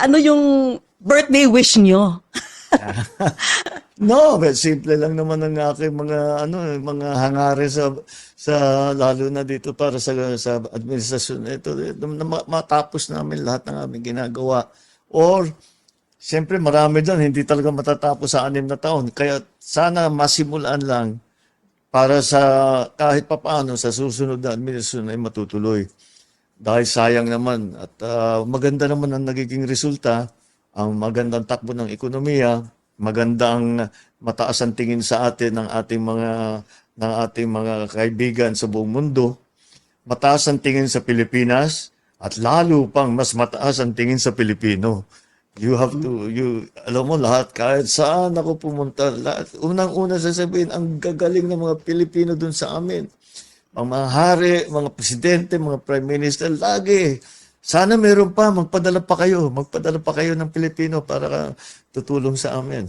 Ano yung birthday wish nyo? No, but simple lang naman ang aking mga hangarin sa lalo na dito para sa administrasyon ito na matapos namin lahat ng aming ginagawa. Or siyempre marami diyan hindi talaga matatapos sa 6 na taon. Kaya sana masimulan lang para sa kahit papaano sa susunod na administrasyon ay matutuloy. Dahil sayang naman at maganda naman ang nagiging resulta, ang magandang takbo ng ekonomiya, magandang mataas ang tingin sa atin ng ating mga kaibigan sa buong mundo, mataas ang tingin sa Pilipinas at lalo pang mas mataas ang tingin sa Pilipino. Alam mo lahat, kahit saan ako pumunta, lahat, unang-una sasabihin, ang gagaling ng mga Pilipino dun sa amin. Mga hari, mga presidente, mga prime minister, lagi. Sana meron pa, magpadala pa kayo ng Pilipino para tutulong sa amin.